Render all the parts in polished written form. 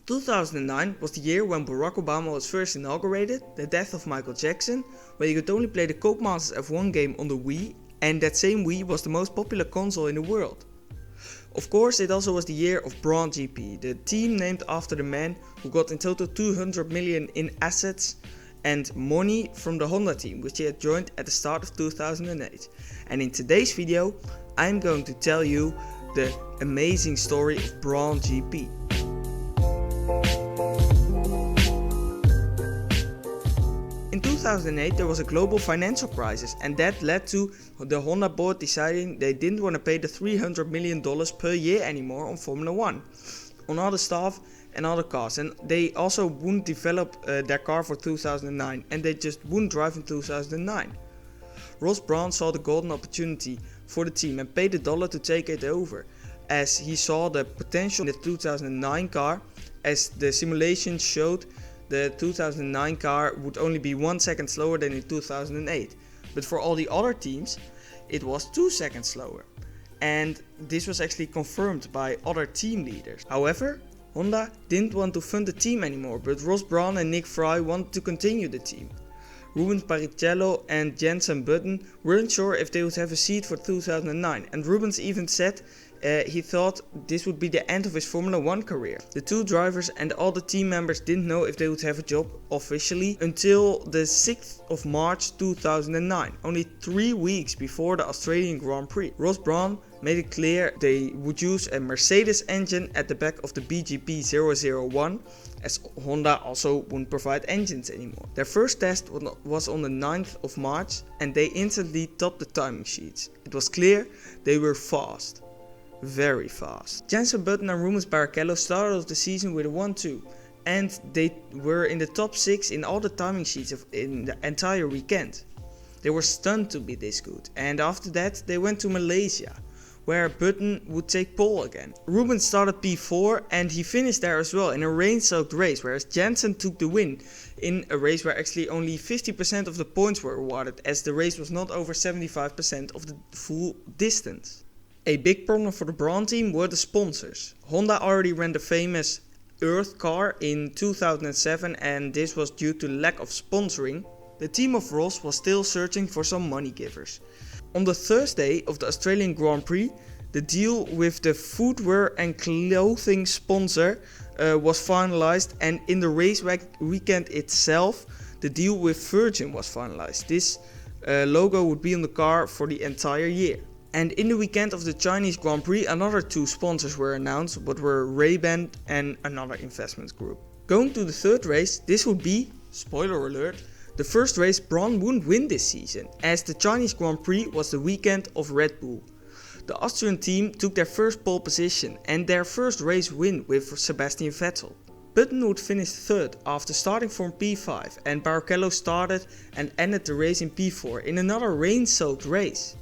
2009 was the year when Barack Obama was first inaugurated, the death of Michael Jackson, where you could only play the Codemasters F1 game on the Wii, and that same Wii was the most popular console in the world. Of course, it also was the year of Brawn Gp, the team named after the man who got in total 200 million in assets and money from the Honda team, which he had joined at the start of 2008. And in today's video, I'm going to tell you the amazing story of Brawn Gp. In 2008 there was a global financial crisis, and that led to the Honda board deciding they didn't want to pay the $300 million per year anymore on Formula 1, on all the staff and all the cars, and they also wouldn't develop their car for 2009, and they just wouldn't drive in 2009. Ross Brawn saw the golden opportunity for the team and paid $1 to take it over, as he saw the potential in the 2009 car. As the simulation showed, the 2009 car would only be 1 second slower than in 2008, but for all the other teams it was 2 seconds slower, and this was actually confirmed by other team leaders. However, Honda didn't want to fund the team anymore, but Ross Brawn and Nick Fry wanted to continue the team. Rubens Barrichello and Jenson Button weren't sure if they would have a seat for 2009, and Rubens even said he thought this would be the end of his Formula 1 career. The two drivers and all the team members didn't know if they would have a job officially until the 6th of March 2009, only 3 weeks before the Australian Grand Prix. Ross Brawn made it clear they would use a Mercedes engine at the back of the BGP 001, as Honda also wouldn't provide engines anymore. Their first test was on the 9th of March, and they instantly topped the timing sheets. It was clear they were fast. Very fast. Jenson Button and Rubens Barrichello started off the season with a 1-2, and they were in the top 6 in all the timing sheets in the entire weekend. They were stunned to be this good, and after that they went to Malaysia, where Button would take pole again. Rubens started P4 and he finished there as well in a rain-soaked race, whereas Jenson took the win in a race where actually only 50% of the points were awarded, as the race was not over 75% of the full distance. A big problem for the Brawn team were the sponsors. Honda already ran the famous Earth car in 2007, and this was due to lack of sponsoring. The team of Ross was still searching for some money givers. On the Thursday of the Australian Grand Prix, the deal with the footwear and clothing sponsor was finalized, and in the race weekend itself, the deal with Virgin was finalized. This logo would be on the car for the entire year. And in the weekend of the Chinese Grand Prix, another 2 sponsors were announced, but were Ray-Ban and another investment group. Going to the third race, this would be, spoiler alert, the first race Brawn wouldn't win this season, as the Chinese Grand Prix was the weekend of Red Bull. The Austrian team took their first pole position and their first race win with Sebastian Vettel. Button would finish 3rd after starting from P5, and Barrichello started and ended the race in P4 in another rain-soaked race.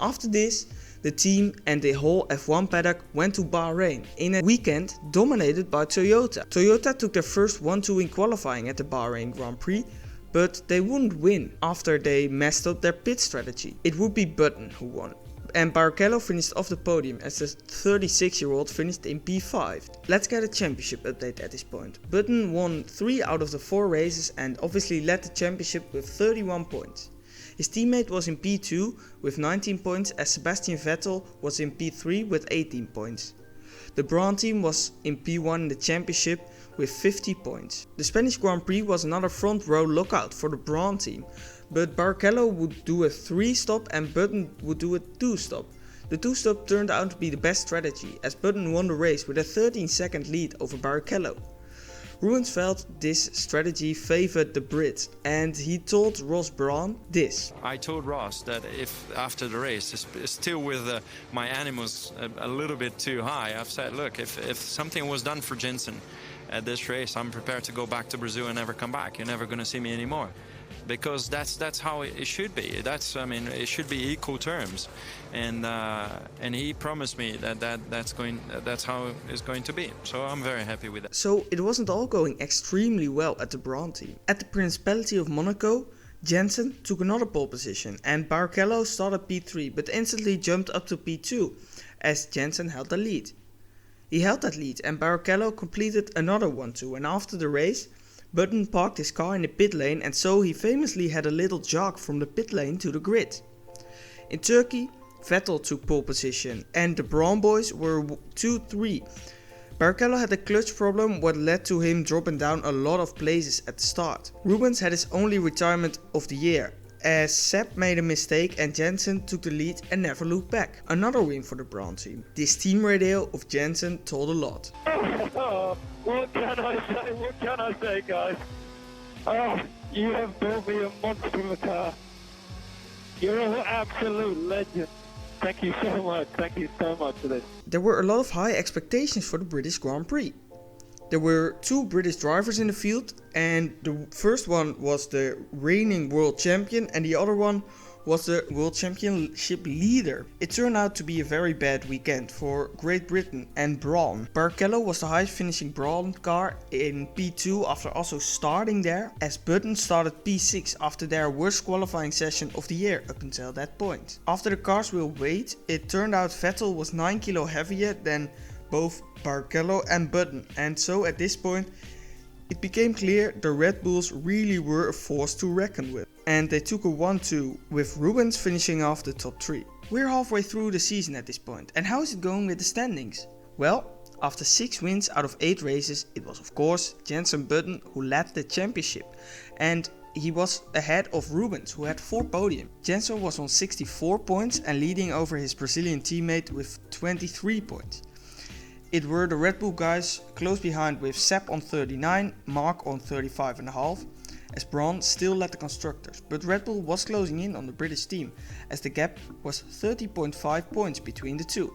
After this, the team and the whole F1 paddock went to Bahrain in a weekend dominated by Toyota. Toyota took their first 1-2 in qualifying at the Bahrain Grand Prix, but they wouldn't win after they messed up their pit strategy. It would be Button who won, and Barrichello finished off the podium as the 36-year-old finished in P5. Let's get a championship update at this point. Button won 3 out of the 4 races and obviously led the championship with 31 points. His teammate was in P2 with 19 points, as Sebastian Vettel was in P3 with 18 points. The Brawn team was in P1 in the championship with 50 points. The Spanish Grand Prix was another front row lockout for the Brawn team, but Barrichello would do a 3-stop and Button would do a 2-stop. The 2-stop turned out to be the best strategy, as Button won the race with a 13-second lead over Barrichello. Rubens felt this strategy favored the Brits, and he told Ross Brawn this. I told Ross that if after the race, still with my animals a little bit too high, I've said, look, if something was done for Jenson at this race, I'm prepared to go back to Brazil and never come back. You're never going to see me anymore. Because that's how it should be. It should be equal terms, and he promised me that's how it's going to be. So I'm very happy with that. So it wasn't all going extremely well at the Brawn team. At the Principality of Monaco, Jenson took another pole position, and Barrichello started P3, but instantly jumped up to P2 as Jenson held the lead. He held that lead and Barrichello completed another 1-2, and after the race, Button parked his car in the pit lane, and so he famously had a little jog from the pit lane to the grid. In Turkey, Vettel took pole position and the Brawn boys were 2-3. Barrichello had a clutch problem, what led to him dropping down a lot of places at the start. Rubens had his only retirement of the year, as Sepp made a mistake and Jenson took the lead and never looked back. Another win for the Brawn team. This team radio of Jenson told a lot. What can I say guys? Oh, you have built me a monster of a car. You're an absolute legend. Thank you so much for this. There were a lot of high expectations for the British Grand Prix. There were two British drivers in the field, and the first one was the reigning world champion and the other one was the world championship leader. It turned out to be a very bad weekend for Great Britain and Brawn. Barrichello was the highest finishing Brawn car in P2 after also starting there, as Button started P6 after their worst qualifying session of the year up until that point. After the cars will wait, it turned out Vettel was 9 kilo heavier than both Barrichello and Button, and so at this point it became clear the Red Bulls really were a force to reckon with. And they took a 1-2 with Rubens finishing off the top 3. We're halfway through the season at this point, and how is it going with the standings? Well, after 6 wins out of 8 races, it was of course Jenson Button who led the championship, and he was ahead of Rubens who had 4 podiums. Jenson was on 64 points and leading over his Brazilian teammate with 23 points. It were the Red Bull guys close behind with Sepp on 39, Mark on 35.5, as Brawn still led the constructors, but Red Bull was closing in on the British team as the gap was 30.5 points between the two.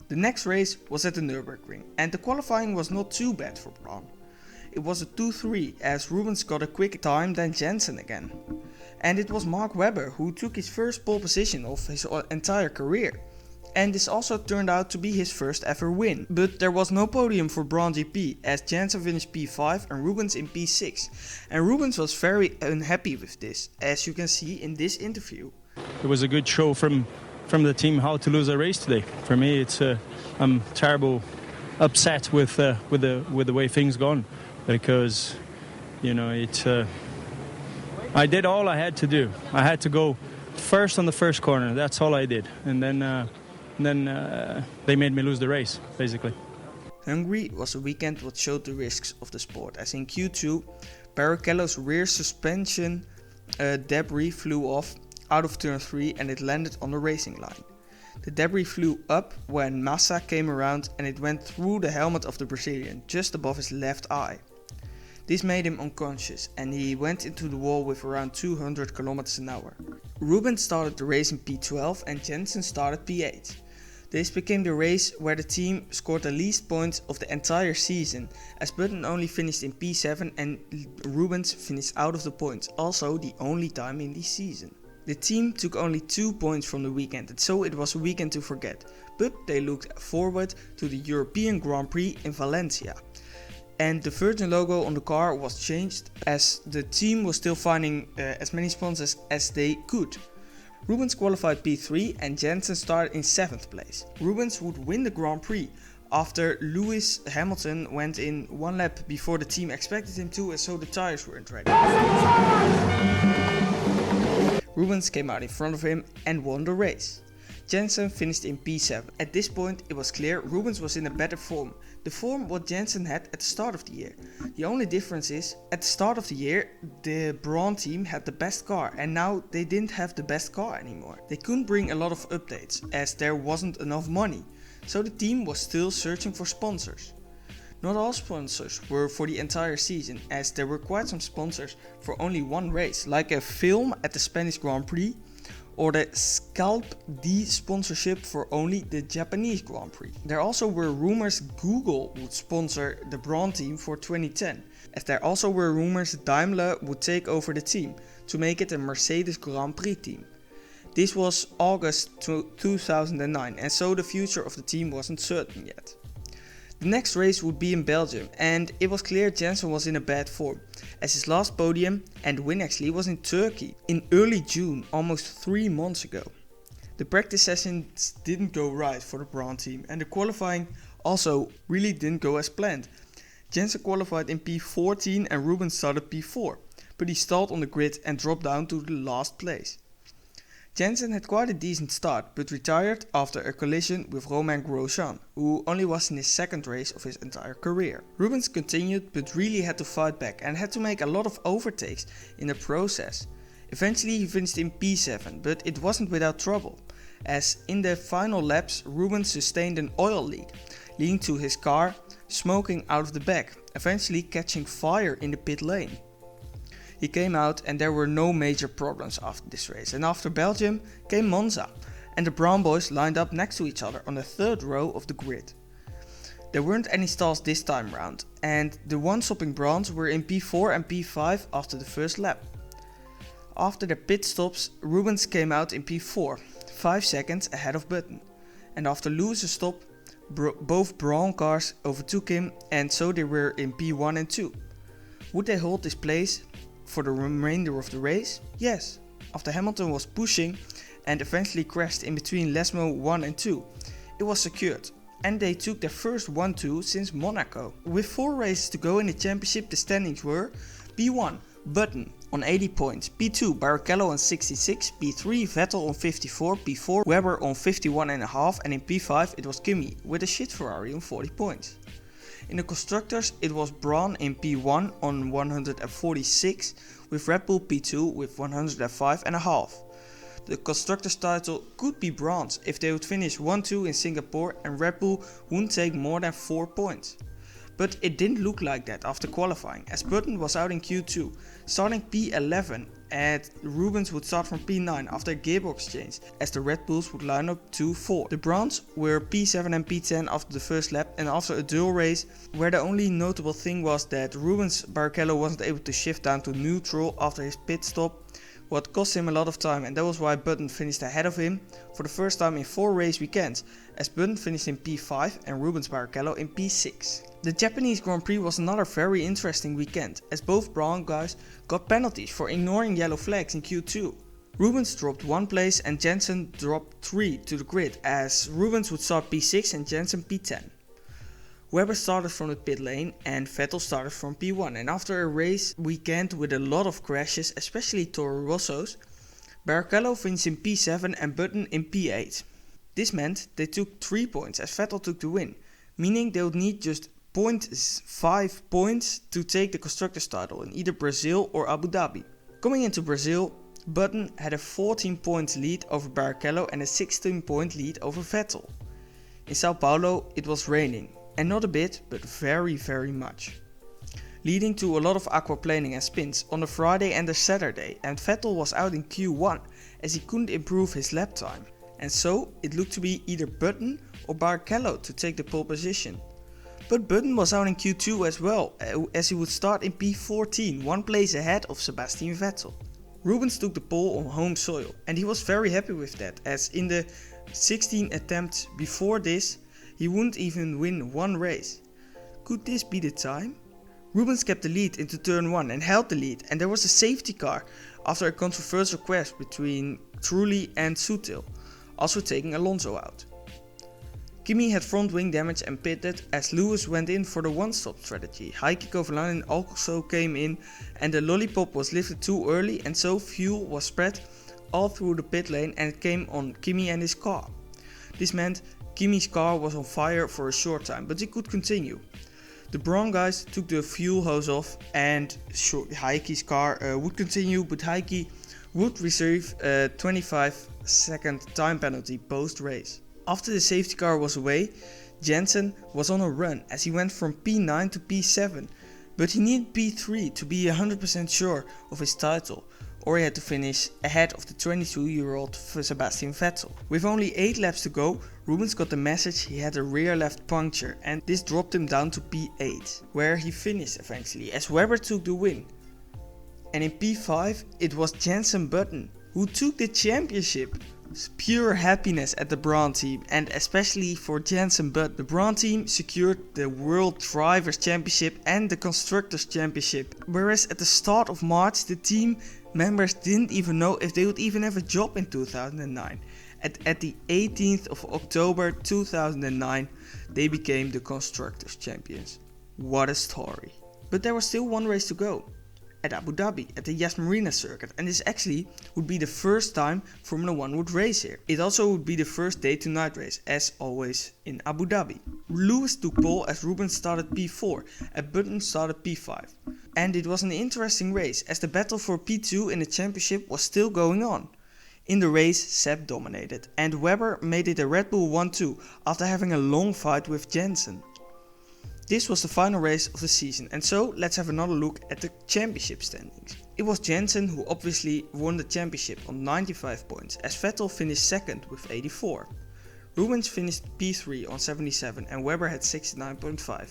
The next race was at the Nurburgring and the qualifying was not too bad for Brawn. It was a 2-3 as Rubens got a quicker time than Jenson again. And it was Mark Webber who took his first pole position of his entire career. And this also turned out to be his first ever win. But there was no podium for Brawn Gp as Jenson finished P5 and Rubens in P6. And Rubens was very unhappy with this, as you can see in this interview. It was a good show from the team how to lose a race today. For me, it's I'm terrible upset with the way things gone, because you know I did all I had to do. I had to go first on the first corner. That's all I did, and then they made me lose the race, basically. Hungary was a weekend what showed the risks of the sport, as in Q2, Barrichello's rear suspension debris flew off out of turn 3 and it landed on the racing line. The debris flew up when Massa came around and it went through the helmet of the Brazilian, just above his left eye. This made him unconscious and he went into the wall with around 200 km an hour. Rubens started the race in P12 and Jenson started P8. This became the race where the team scored the least points of the entire season, as Button only finished in P7 and Rubens finished out of the points, also the only time in this season. The team took only 2 points from the weekend, and so it was a weekend to forget, but they looked forward to the European Grand Prix in Valencia. And the Virgin logo on the car was changed as the team was still finding as many sponsors as they could. Rubens qualified P3 and Jenson started in 7th place. Rubens would win the Grand Prix after Lewis Hamilton went in 1 lap before the team expected him to, and so the tires weren't ready. Rubens came out in front of him and won the race. Jenson finished in P7. At this point it was clear Rubens was in a better form. The form what Jenson had at the start of the year. The only difference is, at the start of the year the Brawn team had the best car and now they didn't have the best car anymore. They couldn't bring a lot of updates as there wasn't enough money. So the team was still searching for sponsors. Not all sponsors were for the entire season, as there were quite some sponsors for only 1 race, like a film at the Spanish Grand Prix, or the Scalp D sponsorship for only the Japanese Grand Prix. There also were rumors Google would sponsor the Brawn team for 2010, as there also were rumors Daimler would take over the team to make it a Mercedes Grand Prix team. This was August 2009, and so the future of the team wasn't certain yet. The next race would be in Belgium, and it was clear Jenson was in a bad form, as his last podium and win actually was in Turkey in early June, almost 3 months ago. The practice sessions didn't go right for the Brawn team and the qualifying also really didn't go as planned. Jenson qualified in P14 and Rubens started P4, but he stalled on the grid and dropped down to the last place. Jenson had quite a decent start, but retired after a collision with Romain Grosjean, who only was in his second race of his entire career. Rubens continued, but really had to fight back and had to make a lot of overtakes in the process. Eventually he finished in P7, but it wasn't without trouble, as in the final laps Rubens sustained an oil leak, leading to his car smoking out of the back, eventually catching fire in the pit lane. He came out and there were no major problems after this race, and after Belgium came Monza, and the Brawn boys lined up next to each other on the third row of the grid. There weren't any stalls this time round, and the one-stopping Brawns were in P4 and P5 after the first lap. After the pit stops, Rubens came out in P4, 5 seconds ahead of Button, and after Lewis's stop, both Brawn cars overtook him, and so they were in P1 and 2. Would they hold this place for the remainder of the race? Yes. After Hamilton was pushing and eventually crashed in between Lesmo 1 and 2, it was secured, and they took their first 1-2 since Monaco. With 4 races to go in the championship, the standings were P1 Button on 80 points, P2 Barrichello on 66, P3 Vettel on 54, P4 Webber on 51.5, and in P5 it was Kimi with a shit Ferrari on 40 points. In the constructors it was Brawn in P1 on 146, with Red Bull P2 with 105.5. The constructors title could be Brawn's if they would finish 1-2 in Singapore and Red Bull wouldn't take more than 4 points. But it didn't look like that after qualifying, as Button was out in Q2, starting P11, and Rubens would start from P9 after a gearbox change, as the Red Bulls would line up 2-4. The Browns were P7 and P10 after the first lap, and after a dual race, where the only notable thing was that Rubens Barrichello wasn't able to shift down to neutral after his pit stop, what cost him a lot of time, and that was why Button finished ahead of him for the first time in 4 race weekends, as Button finished in P5 and Rubens Barrichello in P6. The Japanese Grand Prix was another very interesting weekend, as both Brawn guys got penalties for ignoring yellow flags in Q2. Rubens dropped 1 place and Jenson dropped 3 to the grid, as Rubens would start P6 and Jenson P10. Webber started from the pit lane and Vettel started from P1, and after a race weekend with a lot of crashes, especially Toro Rosso's, Barrichello finished in P7 and Button in P8. This meant they took 3 points as Vettel took the win, meaning they would need just 0.5 points to take the constructors title in either Brazil or Abu Dhabi. Coming into Brazil, Button had a 14 point lead over Barrichello and a 16 point lead over Vettel. In Sao Paulo it was raining, and not a bit, but very much, leading to a lot of aquaplaning and spins on the Friday and the Saturday, and Vettel was out in Q1 as he couldn't improve his lap time, and so it looked to be either Button or Barrichello to take the pole position. But Button was out in Q2 as well, as he would start in P14, 1 place ahead of Sebastian Vettel. Rubens took the pole on home soil, and he was very happy with that, as in the 16 attempts before this, he wouldn't even win 1 race. Could this be the time? Rubens kept the lead into turn 1 and held the lead, and there was a safety car after a controversial crash between Trulli and Sutil, also taking Alonso out. Kimi had front wing damage and pitted as Lewis went in for the one-stop strategy. Heikki Kovalainen also came in and the lollipop was lifted too early, and so fuel was spread all through the pit lane and it came on Kimi and his car. This meant Kimi's car was on fire for a short time, but he could continue. The Brawn guys took the fuel hose off and Heikki's car would continue, but Heikki would receive a 25-second time penalty post-race. After the safety car was away, Jenson was on a run as he went from P9 to P7, but he needed P3 to be 100% sure of his title, or he had to finish ahead of the 22-year-old Sebastian Vettel. With only 8 laps to go, Rubens got the message he had a rear left puncture, and this dropped him down to P8, where he finished eventually as Webber took the win. And in P5 it was Jenson Button who took the championship. Pure happiness at the Brawn team, and especially for Jenson Button. The Brawn team secured the World Drivers' Championship and the Constructors' Championship, whereas at the start of March the team members didn't even know if they would even have a job in 2009, At the 18th of October 2009, they became the Constructors' Champions. What a story. But there was still one race to go. At Abu Dhabi, at the Yas Marina circuit, and this actually would be the first time Formula 1 would race here. It also would be the first day to night race, as always in Abu Dhabi. Lewis took pole as Rubens started P4 and Button started P5. And it was an interesting race, as the battle for P2 in the championship was still going on. In the race, Seb dominated, and Webber made it a Red Bull 1-2 after having a long fight with Jenson. This was the final race of the season, and so let's have another look at the championship standings. It was Jenson who obviously won the championship on 95 points, as Vettel finished second with 84. Rubens finished P3 on 77 and Webber had 69.5.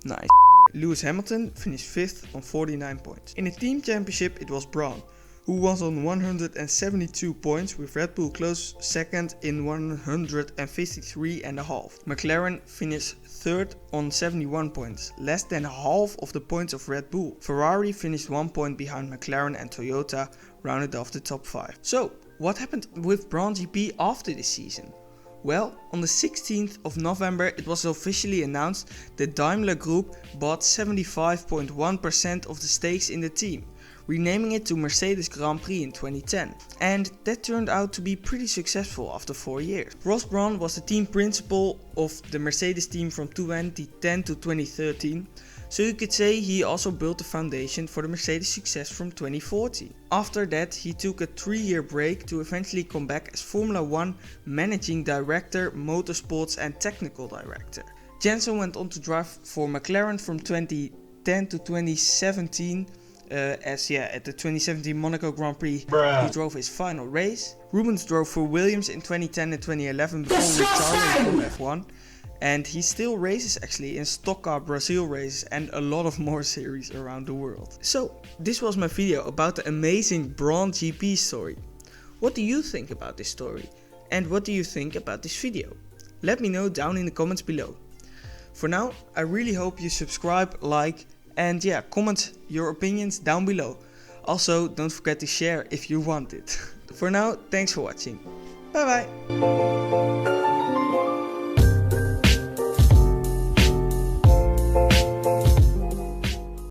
Nice. Lewis Hamilton finished 5th on 49 points. In the team championship it was Brawn, who was on 172 points with Red Bull close second in 153.5. McLaren finished third on 71 points, less than half of the points of Red Bull. Ferrari finished 1 point behind McLaren and Toyota rounded off the top 5. So, what happened with Brawn GP after this season? Well, on the 16th of November it was officially announced that Daimler Group bought 75.1% of the stakes in the team, renaming it to Mercedes Grand Prix in 2010, and that turned out to be pretty successful after 4 years. Ross Brawn was the team principal of the Mercedes team from 2010 to 2013, so you could say he also built the foundation for the Mercedes success from 2014. After that he took a 3-year break to eventually come back as Formula 1 Managing Director, Motorsports and Technical Director. Jenson went on to drive for McLaren from 2010 to 2017. At the 2017 Monaco Grand Prix he drove his final race. Rubens drove for Williams in 2010 and 2011 before retiring from F1, and he still races actually in Stock Car Brazil races and a lot of more series around the world. So this was my video about the amazing Brawn GP story. What do you think about this story? And what do you think about this video? Let me know down in the comments below. For now, I really hope you subscribe, like, and yeah, comment your opinions down below. Also, don't forget to share if you want it. For now, thanks for watching. Bye bye.